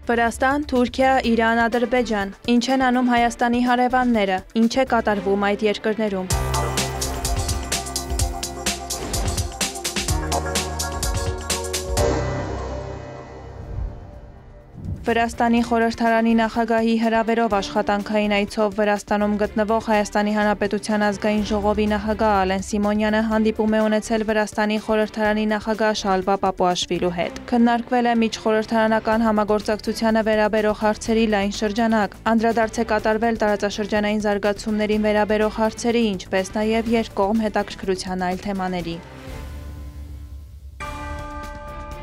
Վրաստան, Թուրքիա, Իրան, Ադրբեջան։ Ինչ են անում Հայաստանի հարևանները, ինչ է կատարվում այդ երկրներում։ Վրաստանի խորհրդարանի նախագահի հրավերով աշխատանքային այցով Վրաստանում գտնվող Հայաստանի Հանրապետության ազգային ժողովի նախագահ Ալեն Սիմոնյանը հանդիպում է ունեցել Վրաստանի խորհրդարանի նախագահ Շալվա Պապուաշվիլու հետ։ Քննարկվել է միջխորհրդարանական համագործակցությանը վերաբերող հարցերի լայն շրջանակ։ Անդրադարձ է կատարվել տարածաշրջանային զարգացումներին վերաբերող հարցերի, ինչպես նաև երկկողմ հետաքրքրության այլ թեմաների։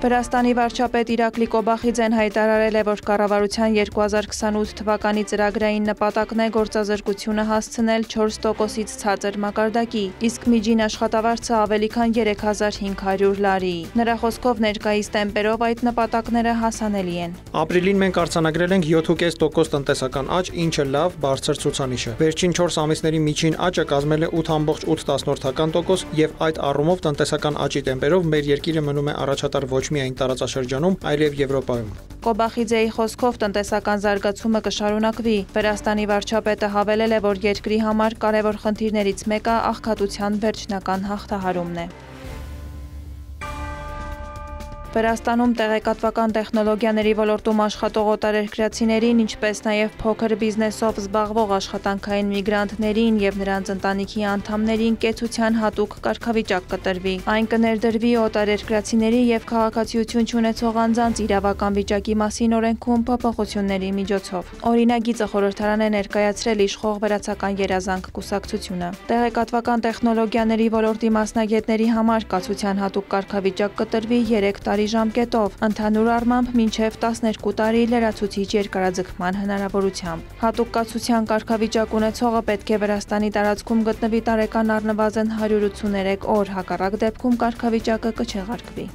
Վրաստանի վարչապետ Իրակլի Կոբախիձեն հայտարարել է, որ կառավարության 2028 թվականի ծրագրային նպատակն է գործազրկությունը հասցնել 4%-ից ցածր մակարդակի, իսկ միջին աշխատավարձը ավելի քան 3500 լարի։ Նրա խոսքով ներկայիս տեմպերով այդ նպատակները հասանելի են։ Ապրիլին մենք արձանագրել ենք 7.5% տնտեսական աճ, ինչը լավ, բարձր ցուցանիշ է։ Վերջին 4 ամիսների միջին աճը կազմել է 8.8% եւ այդ առումով տնտեսական աճի տեմպերով մեր երկիրը մնում է առաջատար ոչ միայն տարածաշրջանում, այլև Եվրոպայում։ Կոբախիձեի խոսքով տնտեսական զարգացումը կշարունակվի։ Վրաստանի վարչապետը հավելել է, որ երկրի համար կարևոր խնդիրներից մեկը աղքատության վերջնական հաղթահարումն է։ Վրաստանում տեղեկատվական տեխնոլոգիաների ոլորտում աշխատող օտարերկրացիներին, ինչպես նաև փոքր բիզնեսով զբաղվող աշխատանքային միգրանտներին եւ նրանց ընտանիքի անդամներին կեցության հատուկ կարգավիճակ կտրվի։ Այն կներդրվի օտարերկրացիների եւ քաղաքացիություն չունեցող անձանց իրավական վիճակի մասին օրենքում փոփոխությունների միջոցով։ Օրինագիծը խորհրդարան է ներկայացրել իշխող վրացական երազանք կուսակցությունը։ Տեղեկատվական տեխնոլոգիաների ոլորտի մասնագետների համար կացության հատուկ կարգավիճակ կտրվի 3 տարի ժամկետով, ընդհանուր առմամբ մինչև 12 տարի լրացուցիչ երկարաձգման հնարավորությամբ։ Հատուկ կացության կարգավիճակ ունեցողը պետք է Վրաստանի տարածքում գտնվի տարեկան առնվազն 183 օր, հակառակ դեպքում կարգավիճակը կչեղարկվի։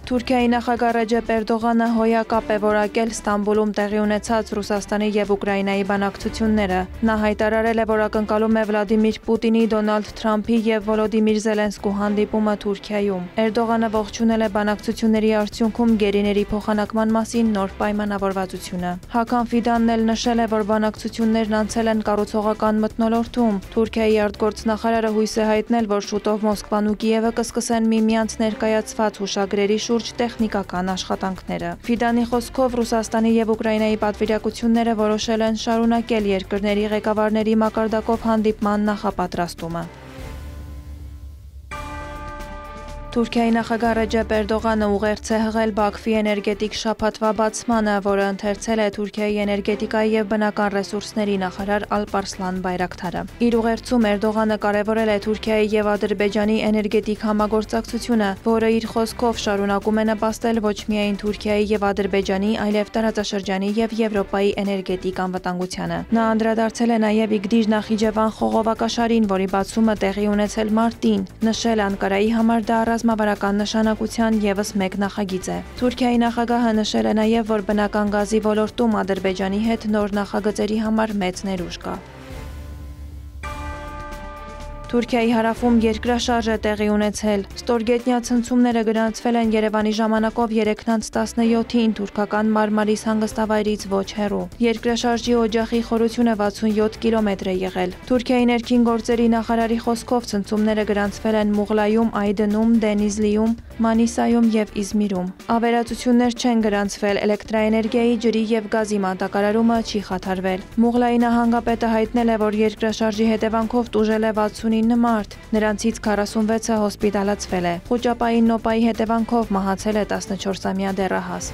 Թուրքիայի նախագահ Ռեջեփ Էրդողանը հոյակապ է որակել Ստամբուլում տեղի ունեցած Ռուսաստանի եւ Ուկրաինայի բանակցությունները։ Նա հայտարարել է, որ ակնկալում է Վլադիմիր Պուտինի, Դոնալդ Թրամփի եւ Վոլոդիմիր Զելենսկու հանդիպումը Թուրքիայում։ Էրդողանը ողջունել է բանակցությունների արդյունքում գերիների փոխանակման մասին նոր պայմանավորվածությունը։ Հական Ֆիդանն էլ նշել է, որ բանակցություններն անցել են կառուցողական մթնոլորտում։ Թուրքիայի արտգործնախարարը հույս է հայտնել, որ շուտով Մոսկվան ու Կիևը կսկսեն միմյանց ներկայացված հուշագրերի շուրջ տեխնիկական աշխատանքները։ Ֆիդանի խոսքով Ռուսաստանի եւ Ուկրաինայի պատվիրակությունները որոշել են շարունակել երկրների ղեկավարների մակարդակով հանդիպման նախապատրաստումը։ Թուրքիայի նախագահ Ռեջեփ Էրդողանը ուղերձ է հղել Բաքվի էներգետիկ շաբաթվա բացմանը, որը ընթերցել է Թուրքիայի էներգետիկայի եւ բնական ռեսուրսների նախարար Ալպարսլան Բայրակթարը։ Իր ուղերձում Էրդողանը կարևորել է Թուրքիայի եւ Ադրբեջանի էներգետիկ համագործակցությունը, որը իր խոսքով շարունակում է նպաստել ոչ միայն Թուրքիայի եւ Ադրբեջանի, այլև տարածաշրջանի եւ Եվրոպայի էներգետիկ անվտանգությանը։ Նա անդրադարձել է նաեւ Իգդիր Նախիջևան խողովակաշարին, որի բացումը տեղի ունեցել մարտին, նշել Անկարայի համար դա ռազմավարական նշանակության ևս մեկ նախագիծ է։ Թուրքիայի նախագահը նշել է նաև, որ բնական գազի ոլորտում Ադրբեջանի հետ նոր նախագծերի համար մեծ ներուժ կա։ Թուրքիայի հարավում երկրաշարժ է տեղի ունեցել։ Ստորգետնյա ցնցումները գրանցվել են Երևանի ժամանակով 3:17-ին թուրքական Մարմարիս հանգստավայրից ոչ հեռու։ Երկրաշարժի օջախի խորությունը 67 կիլոմետր է եղել։ Թուրքիայի ներքին գործերի նախարարի խոսքով ցնցումները գրանցվել են Մուղլայում, Այդնում, Դենիզլիում, Մանիսայում եւ Իզմիրում։ Ավերածություններ չեն գրանցվել, էլեկտրաէներգիայի, ջրի եւ գազի մատակարարումը չի խաթարվել։ Մուղլայի նահանգապետը հայտնել է, որ երկրաշարժի հետևանքով տուժել է 69 մարդ, նրանցից 46-ը հոսպիտալացվել է։ Խուճապային նոպայի հետևանքով մահացել է 14-ամյա դեռահաս։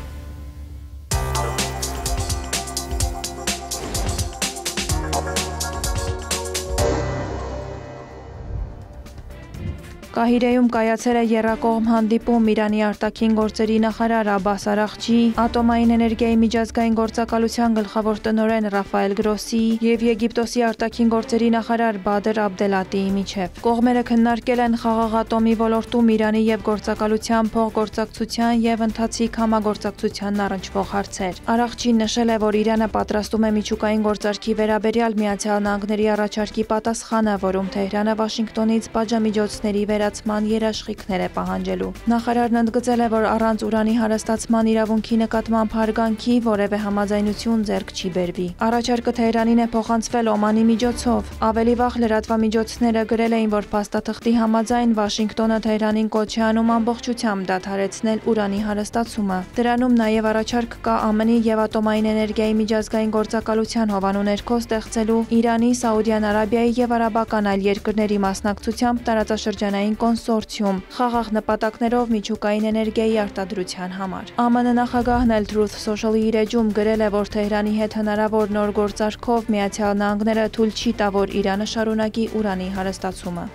Կահիրեում կայացել է եռակողմ հանդիպում Իրանի արտաքին գործերի նախարար Աբբաս Արաղչի, Ատոմային էներգիայի միջազգային գործակալության գլխավոր տնօրեն Ռաֆայել Գրոսի և Եգիպտոսի արտաքին գործերի նախարար Բադր Աբդելատիի միջև։ Կողմերը քննարկել են խաղաղ ատոմի ոլորտում Իրանի և գործակալության փոխգործակցության և ընթացիկ համագործակցությանն առնչվող հարցեր։ Արաղչին նշել է, որ Իրանը պատրաստում է միջուկային գործարքի վերաբերյալ Միացյալ Նահանգների առաջարկի պատասխանը, որում Թեհրանը Վաշինգտոնից պատժամիջոցների վերացման երաշխիքներ է պահանջելու։ Նախարարն ընդգծել է, որ առանց ուրանի հարստացման իրավունքի նկատմամբ հարգանքի որևէ համաձայնություն ձեռք չի բերվի։ Առաջարկը Թեհրանին է փոխանցվել Օմանի միջոցով։ Ավելի վաղ լրատվամիջոցները գրել էին, որ փաստաթղթի համաձայն Վաշինգտոնը Թեհրանին կոչ է անում ամբողջությամբ դադարեցնել ուրանի հարստացումը։ Դրանում նաև առաջարկ կա ԱՄՆ-ի և Ատոմային էներգիայի միջազգային գործակալության հովանու ներքո ստեղծելու Իրանի, Սաուդյան Արաբիայի և արաբական այլ երկրների մասնակցությամբ տարածաշրջանային կոնսորցիում խաղաղ նպատակներով միջուկային էներգիայի արտադրության համար։ ԱՄՆ նախագահն էլ Truth Social-ի իր էջում գրել է, որ Թեհրանի հետ հնարավոր նոր գործարքով Միացյալ Նահանգները թույլ չի տա, որ Իրանը շարունակի ուրանի հարստացումը։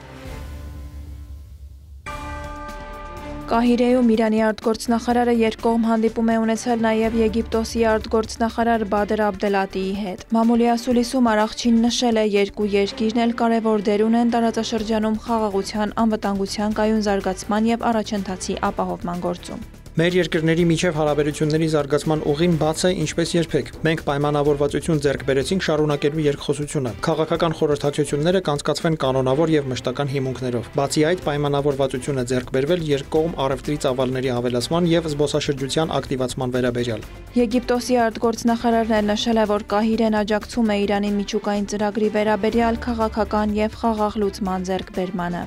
Կահիրեում Իրանի արտգործնախարարը երկկողմ հանդիպում է ունեցել նաև Եգիպտոսի արտգործնախարար Բադր Աբդելատիի հետ։ Մամուլի ասուլիսում Արաղչին նշել է, երկու երկիրն էլ կարևոր դեր ունեն տարածաշրջանում խաղաղության, անվտանգության կայուն զարգացման և առաջընթացի ապահովման գործում։ Մեր երկրների միջև հարաբերությունների զարգացման ուղին բաց է ինչպես երբեք։ Մենք պայմանավորվածություն ձեռք բերեցինք շարունակելու երկխոսությունը։ Քաղաքական խորհրդակցությունները կանցկացվեն կանոնավոր եւ մշտական հիմունքներով։ Բացի այդ, պայմանավորվածություն է ձեռք բերվել երկկողմ առևտրի ծավալների ավելացման եւ զբոսաշրջության ակտիվացման վերաբերյալ։ Եգիպտոսի արտգործնախարարն էլ նշել է, որ Կահիրեն աջակցում է Իրանի միջուկային ծրագրի վերաբերյալ քաղաքական եւ խաղաղ լուծման ձեռքբերմանը։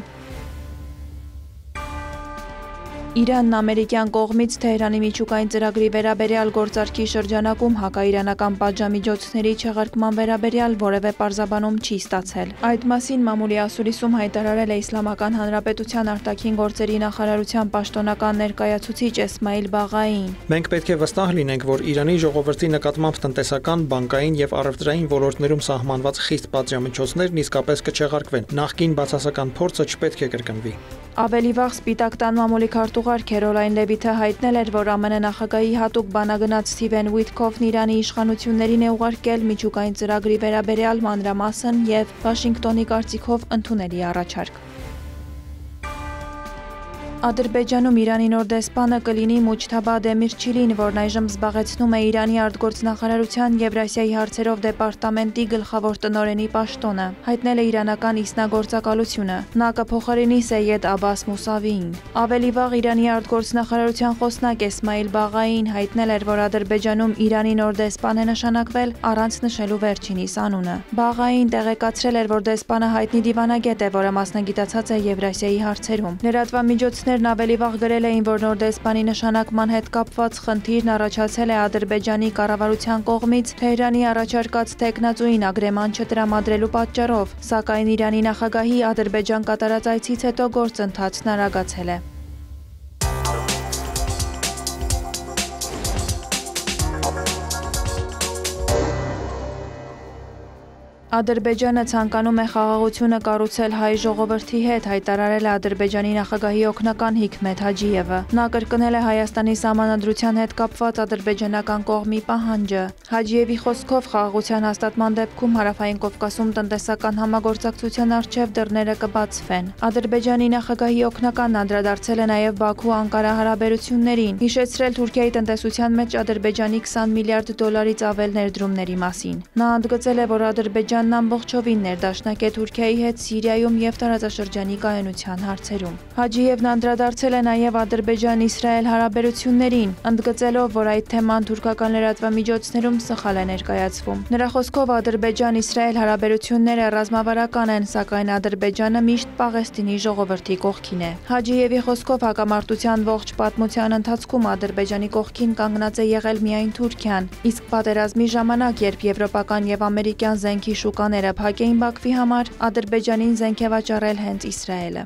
Իրանն ամերիկյան կողմից Թեհրանի միջուկային ծրագրի վերաբերյալ գործարքի շրջանակում հակաիրանական պատժամիջոցների չեղարկման վերաբերյալ որևէ պարզաբանում չի ստացել։ Այդ մասին մամուլի ասուլիսում հայտարարել է Իսլամական Հանրապետության արտաքին գործերի նախարարության պաշտոնական ներկայացուցիչ Էսմայիլ Բաղային։ Մենք պետք է վստահ լինենք, որ Իրանի ժողովրդի նկատմամբ տնտեսական, բանկային եւ առևտրային ոլորտներում սահմանված խիստ պատժամիջոցներն իսկապես կչեղարկվեն։ Նախկին բացասական փորձը չպետք է կրկնվի։ Ավելի վաղ Սպիտակ տան մամուլի քարտուղար Քերոլայն Լևիթը հայտնել էր, որ ԱՄՆ նախագահի հատուկ բանագնաց Սթիվեն Ուիթքոֆն Իրանի իշխանություններին է ուղարկել միջուկային ծրագրի վերաբերյալ մանրամասն և Վաշինգտոնի կարծիքով ընդունելի առաջարկ։ Ադրբեջանում Իրանի նոր դեսպանը կլինի Մուջթաբա Դեմիրչիլին, որն այժմ զբաղեցնում է Իրանի արտգործնախարարության Եվրասիայի հարցերով դեպարտամենտի գլխավոր տնօրենի պաշտոնը, հայտնել է իրանական իսնագործակալությունը։ Նա կփոխարինի Սեյեդ Աբբաս Մուսավիին։ Ավելի վաղ Իրանի արտգործնախարարության խոսնակ Էսմայիլ Բաղային հայտնել էր, որ Ադրբեջանում Իրանի նոր դեսպան է նշանակվել առանց նշելու վերջինիս անունը։ Բաղային տեղեկացրել էր, որ դեսպանը հայտնի դիվանագետ է, որը մասնագիտացած է Եվրասիայի հարցերում։ Լրատվամիջոցներն ավելի վաղ գրել էին, որ նոր դեսպանի նշանակման հետ կապված խնդիրն առաջացել է Ադրբեջանի կառավարության կողմից Թեհրանի առաջարկած թեկնածուին ագրեման չտրամադրելու պատճառով, սակայն Իրանի նախագահի Ադրբեջան կատարած այցից հետո գործընթացն արագացել է։ Ադրբեջանը ցանկանում է խաղաղությունը կառուցել հայ ժողովրդի հետ, հայտարարել է Ադրբեջանի նախագահի օգնական Հիքմեթ Հաջիևը։ Նա կրկնել է Հայաստանի սահմանադրության հետ կապված ադրբեջանական կողմի պահանջը։ Հաջիևի խոսքով խաղաղության հաստատման դեպքում Հարավային Կովկասում տնտեսական համագործակցության առջև դռները կբացվեն։ Ադրբեջանի նախագահի օգնականն անդրադարձել է նաև Բաքու-Անկարա հարաբերություններին, հիշեցրել Թուրքիայի տնտեսության մեջ Ադրբեջանի 20 միլիարդ դոլարից ավել ներդրումների մասին։ Նա ընդգծել է, որ Ադրբեջանն ամբողջովին ներդաշնակ է Թուրքիայի հետ Սիրիայում և տարածաշրջանի կայունության հարցերում։ Հաջիևն անդրադարձել է նաև Ադրբեջան-Իսրայել հարաբերություններին, ընդգծելով, որ այդ թեման թուրքական լրատվամիջոցներում սխալ է ներկայացվում։ Նրա խոսքով Ադրբեջան-Իսրայել հարաբերությունները ռազմավարական են, սակայն Ադրբեջանը միշտ Պաղեստինի ժողովրդի կողքին է։ Հաջիևի խոսքով հակամարտության ողջ պատմության ընթացքում Ադրբեջանի կողքին կանգնած է եղել միայն Թուրքիան, իսկ պատերազմի ժամանակ, երբ եվրոպական և ամերիկյան զենքի շուկաները փակ էին Բաքվի համար, Ադրբեջանին զենք է վաճառել հենց Իսրայելը։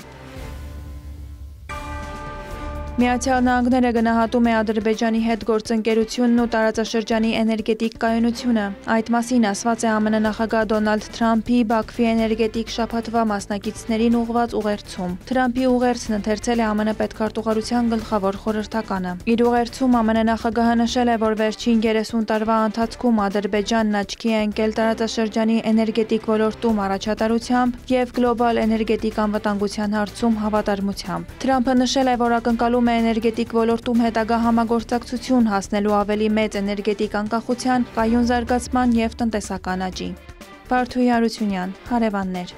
Միացյալ Նահանգները գնահատում է Ադրբեջանի հետ գործընկերությունն ու տարածաշրջանի էներգետիկ կայունությունը։ Այդ մասին ասված է ԱՄՆ նախագահ Դոնալդ Թրամփի Բաքվի էներգետիկ շաբաթվա մասնակիցներին ուղղված ուղերձում։ Թրամփի ուղերձն ընթերցել է ԱՄՆ պետքարտուղարության գլխավոր խորհրդականը։ Իր ուղերձում ԱՄՆ նախագահը նշել է, որ վերջին 30 տարվա ընթացքում Ադրբեջանն աչքի է ընկել տարածաշրջանի էներգետիկ ոլորտում առաջատարությամբ և գլոբալ էներգետիկ անվտանգության հարցում հավատարմությամբ։ Թրամփը նշել է, որ ակնկալում էներգետիկ ոլորտում հետագա համագործակցություն հասնելու ավելի մեծ էներգետիկ անկախության, կայուն զարգացման և տնտեսական աճի։ Վարդուհի Հարությունյան, հարևաններ։